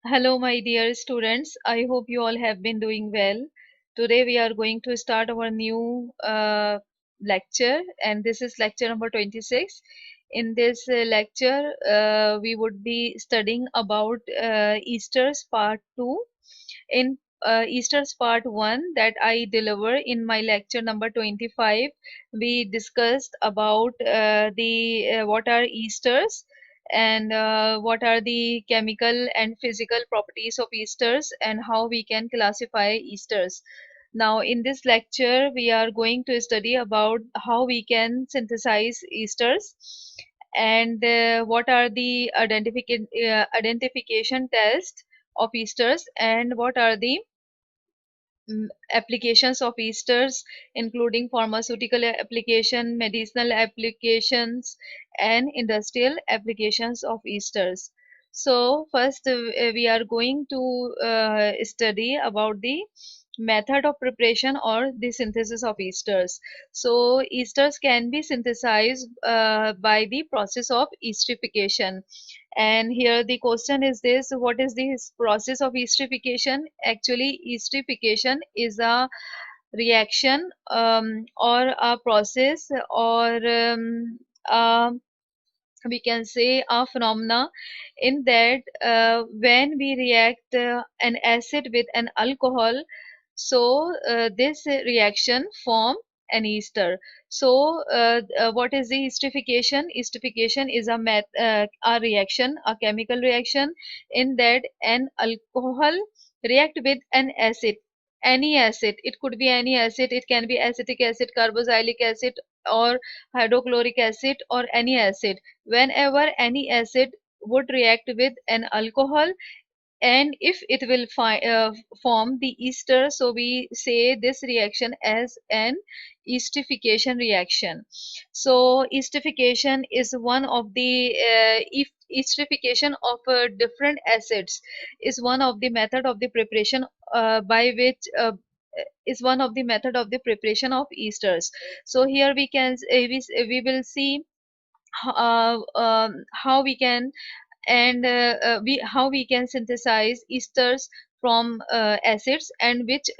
Hello, my dear students. I hope you all have been doing well. Today, we are going to start our new lecture, and this is lecture number 26. In this lecture, we would be studying about Easter's part 2. In Easter's part 1 that I deliver in my lecture number 25, we discussed about the what are Easters and what are the chemical and physical properties of esters and how we can classify esters. Now, in this lecture, we are going to study about how we can synthesize esters and what are the identification tests of esters and what are the applications of esters, including pharmaceutical application, medicinal applications, and industrial applications of esters. So first, we are going to study about the method of preparation or the synthesis of esters. So esters can be synthesized by the process of esterification. And here the question is this: what is this process of esterification? Actually, esterification is a reaction or a process or a, we can say a phenomena in that when we react an acid with an alcohol, so this reaction form an ester. So what is the esterification? Esterification is a reaction, a chemical reaction in that an alcohol react with an acid, any acid. It could be any acid, it can be acetic acid, carboxylic acid, or hydrochloric acid, or any acid. Whenever any acid would react with an alcohol, and if it will form the ester, so we say this reaction as an esterification reaction. So esterification is one of the if esterification of different acids is one of the method of the preparation by which is one of the method of the preparation of esters. So here we can we will see how we can and we how we can synthesize esters from acids, and which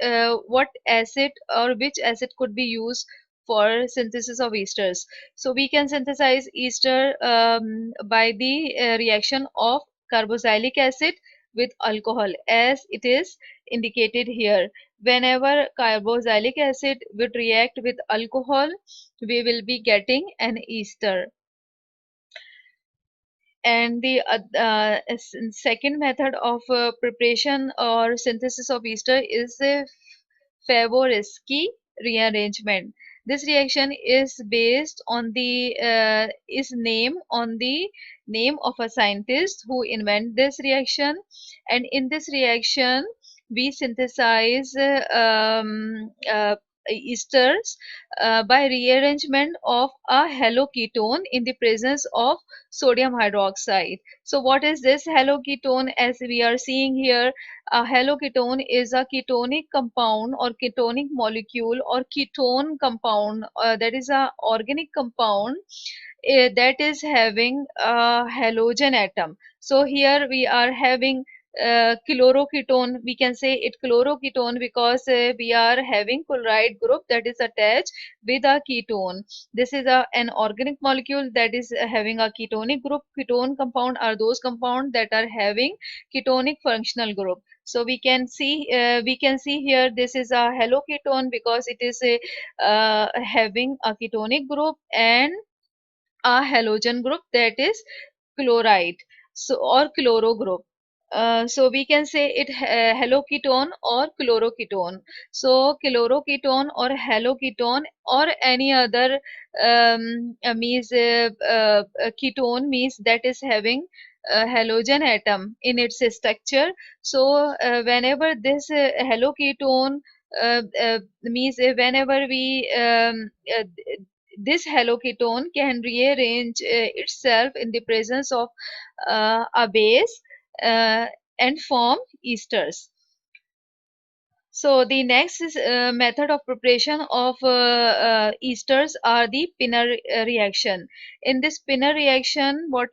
what acid or which acid could be used for synthesis of esters. So we can synthesize ester by the reaction of carboxylic acid with alcohol, as it is indicated here. Whenever carboxylic acid would react with alcohol, we will be getting an ester. And the second method of preparation or synthesis of ester is the Favorsky rearrangement. This reaction is based on the is name on the name of a scientist who invent this reaction, and in this reaction we synthesize esters by rearrangement of a haloketone in the presence of sodium hydroxide. So what is this haloketone? As we are seeing here, a haloketone is a ketonic compound or ketonic molecule or ketone compound, that is a organic compound that is having a halogen atom. So here we are having chloroketone. We can say it chloroketone because we are having chloride group that is attached with a ketone. This is an organic molecule that is having a ketonic group. Ketone compound are those compounds that are having ketonic functional group. So we can see here this is a haloketone because it is a having a ketonic group and a halogen group, that is chloride, so or chloro group. So we can say it haloketone or chloroketone. So chloroketone or haloketone or any other means ketone means that is having a halogen atom in its structure. So whenever this haloketone means whenever we this haloketone can rearrange itself in the presence of a base uh, and form esters. So the next is method of preparation of esters are the Pinner reaction. In this Pinner reaction, what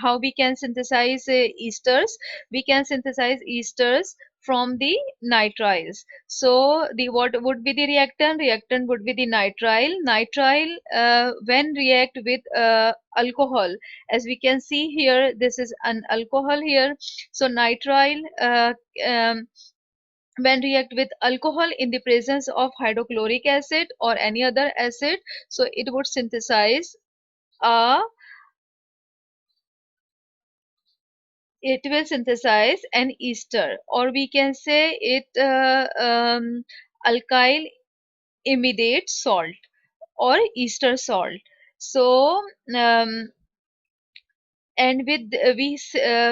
how we can synthesize esters? We can synthesize esters from the nitriles. So the what would be the reactant? Reactant would be the nitrile. Nitrile when react with alcohol, as we can see here, this is an alcohol here. So nitrile when react with alcohol in the presence of hydrochloric acid or any other acid, so it would synthesize a it will synthesize an ester, or we can say it alkyl immediate salt or ester salt. So um, and with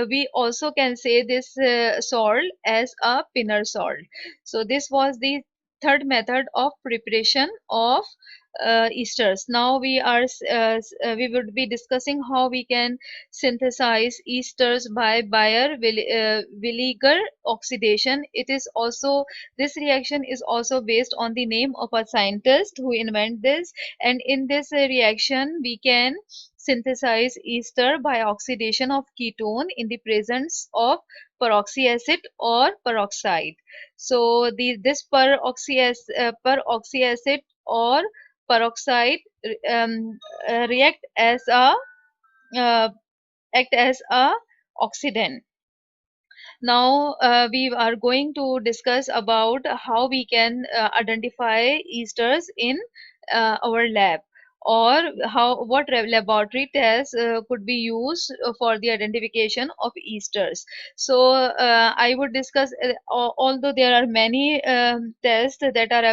we also can say this salt as a pinner salt. So this was the third method of preparation of esters. Now we would be discussing how we can synthesize esters by Bayer-Villiger oxidation. It is also this reaction is also based on the name of a scientist who invent this, and in this reaction we can synthesize ester by oxidation of ketone in the presence of peroxy acid or peroxide. So this peroxy acid or peroxide react as a uh, act as a oxidant. Now we are going to discuss about how we can identify esters in our lab, or how what laboratory tests could be used for the identification of esters. So I would discuss, although there are many tests that are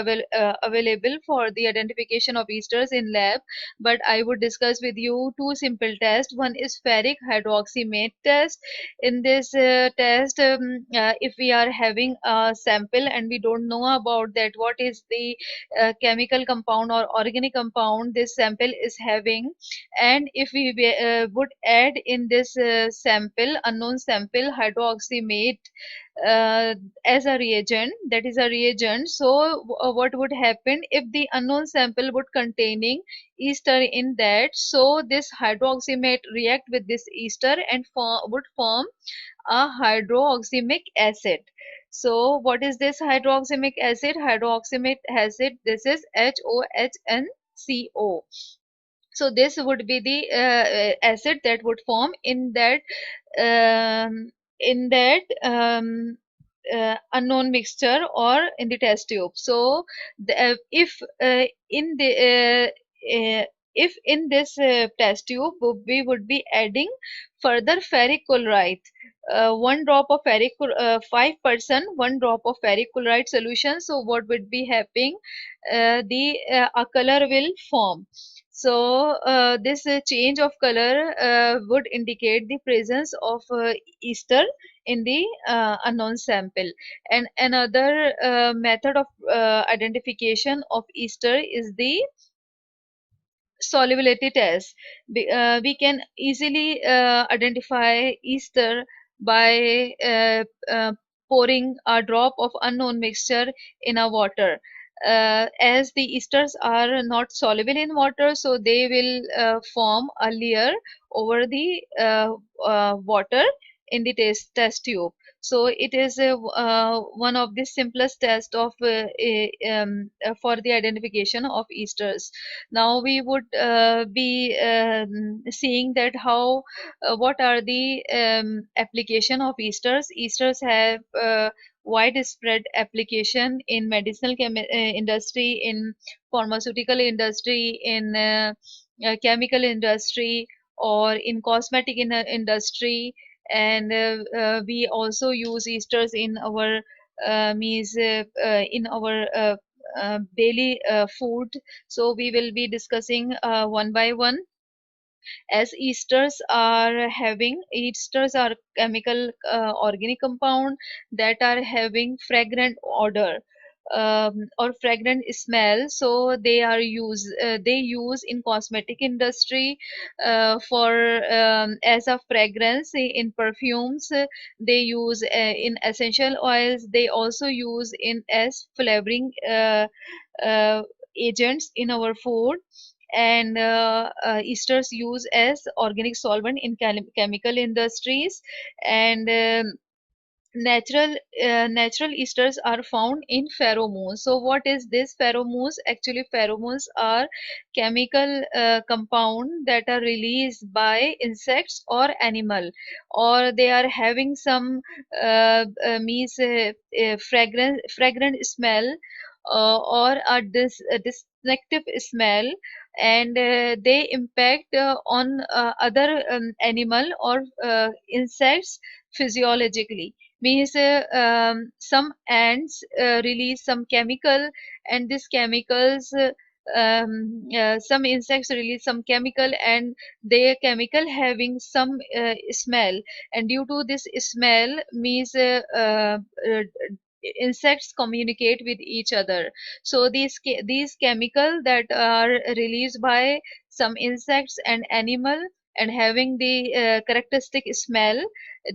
available for the identification of esters in lab, but I would discuss with you two simple tests. One is ferric hydroxymate test. In this test, if we are having a sample and we don't know about that what is the chemical compound or organic compound this sample is having, and if we would add in this sample unknown sample hydroxymate as a reagent, that is a reagent, so what would happen if the unknown sample would containing ester in that, so this hydroxymate react with this ester and would form a hydroxymic acid. So what is this hydroxymic acid? Hydroxymic acid, this is HOHNCO. So this would be the acid that would form um, in that unknown mixture or in the test tube. So if in the if in this test tube we would be adding further ferric chloride, one drop of 5%, one drop of ferric chloride solution, so what would be happening? The a color will form. So this change of color would indicate the presence of ester in the unknown sample. And another method of identification of ester is the solubility test. We can easily identify ester by pouring a drop of unknown mixture in a water. As the esters are not soluble in water, so they will form a layer over the water in the test tube. So it is one of the simplest test of for the identification of esters. Now we would be seeing that how what are the application of esters. Esters have widespread application in medicinal industry, in pharmaceutical industry, in chemical industry, or in cosmetic industry, and we also use esters in our in our daily food. So we will be discussing one by one, as esters are chemical organic compound that are having fragrant odor. or fragrant smell. So they use in cosmetic industry for as a fragrance in perfumes. They use in essential oils. They also use in as flavoring uh, agents in our food. And esters use as organic solvent in chemical industries. And natural esters are found in pheromones. So what is this pheromones? Actually, pheromones are chemical compound that are released by insects or animal, or they are having some means fragrant smell, or a distinctive smell. And they impact on other animal or insects physiologically. Means some ants release some chemical, and these chemicals some insects release some chemical, and their chemical having some smell. And due to this smell, means insects communicate with each other. So these chemical that are released by some insects and animal, and having the characteristic smell,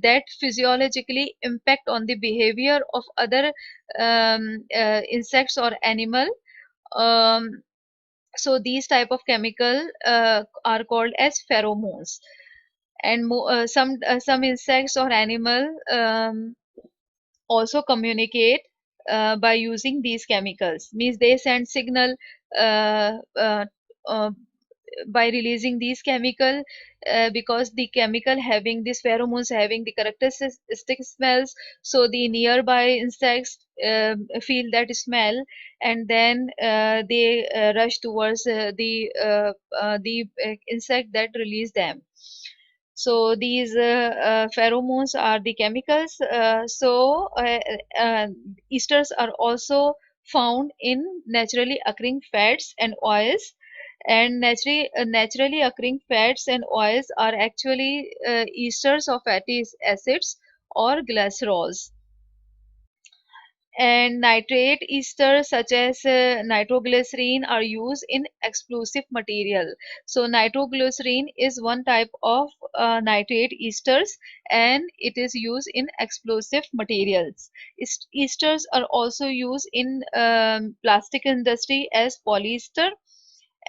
that physiologically impact on the behavior of other insects or animal. um, so these type of chemical are called as pheromones. And some insects or animal also communicate by using these chemicals. Means they send signal uh, uh, uh, by releasing these chemical, because the chemical having these pheromones having the characteristic smells. So the nearby insects feel that smell, and then they rush towards the insect that release them. So these pheromones are the chemicals. Esters are also found in naturally occurring fats and oils. And naturally occurring fats and oils are actually esters of fatty acids or glycerols. And nitrate esters such as nitroglycerin are used in explosive material. So nitroglycerin is one type of nitrate esters, and it is used in explosive materials. Esters are also used in plastic industry as polyester,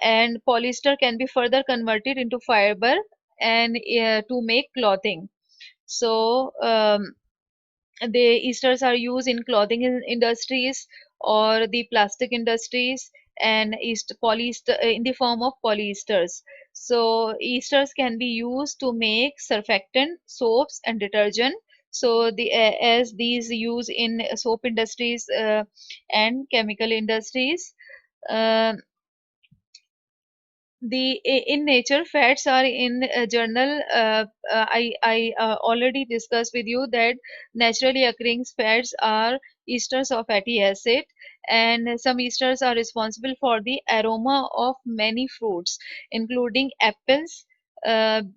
and polyester can be further converted into fiber and to make clothing. So the esters are used in clothing industries or the plastic industries, and polyester in the form of polyesters. So esters can be used to make surfactant, soaps, and detergent. So as these use in soap industries and chemical industries. Uh, in nature, fats are in journal. I already discussed with you that naturally occurring fats are esters of fatty acid, and some esters are responsible for the aroma of many fruits, including apples,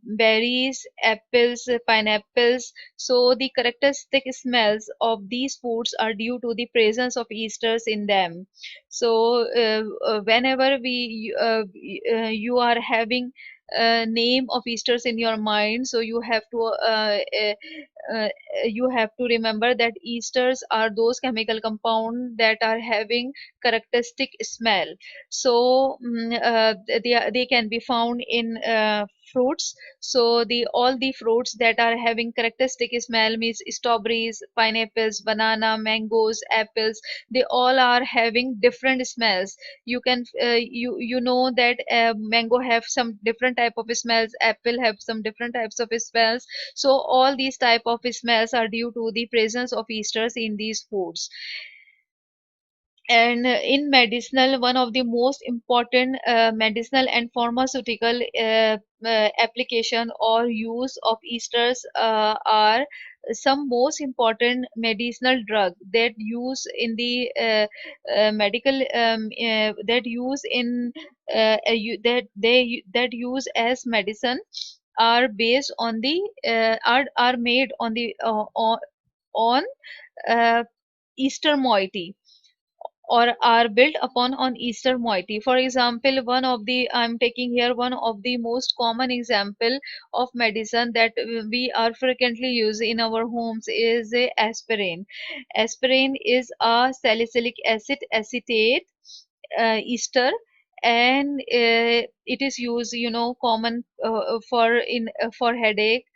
berries, apples, pineapples. So the characteristic smells of these foods are due to the presence of esters in them. So whenever you are having a name of esters in your mind, so uh, you have to remember that esters are those chemical compounds that are having characteristic smell. So they can be found in fruits. So the all the fruits that are having characteristic smell means strawberries, pineapples, banana, mangoes, apples. They all are having different smells. You can you know that mango have some different type of smells, apple have some different types of smells. So all these type of smells are due to the presence of esters in these foods. And in medicinal, one of the most important medicinal and pharmaceutical application or use of esters are some most important medicinal drug that use in the medical that use in that use as medicine, are based on the are made on the on ester moiety. or are built upon on ester moiety. For example, one of the I'm taking here one of the most common example of medicine that we are frequently use in our homes is aspirin. Aspirin is a salicylic acid acetate ester, and it is used, common for headache.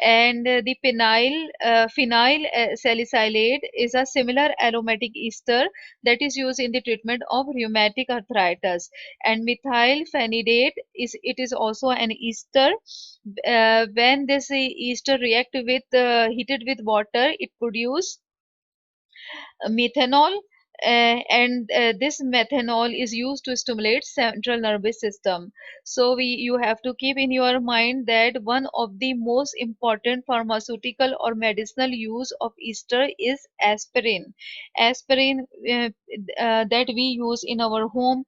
And the phenyl salicylate is a similar aromatic ester that is used in the treatment of rheumatic arthritis. And methyl phenidate is also an ester. When this ester react with heated with water, it produce methanol, and this methanol is used to stimulate central nervous system. So you have to keep in your mind that one of the most important pharmaceutical or medicinal use of ester is aspirin. Aspirin that we use in our home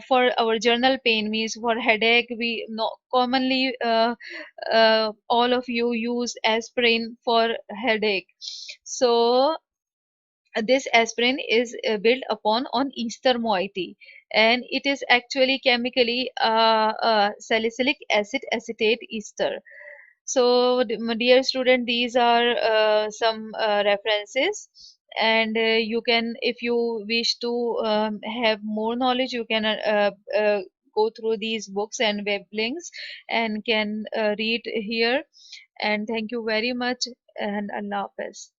for our general pain, means for headache, we commonly all of you use aspirin for headache. So this aspirin is built upon on ester moiety, and it is actually chemically salicylic acid acetate ester. So my dear student, these are some references, and you can, if you wish to have more knowledge, you can go through these books and web links and can read here. And thank you very much, and Allah Hafiz.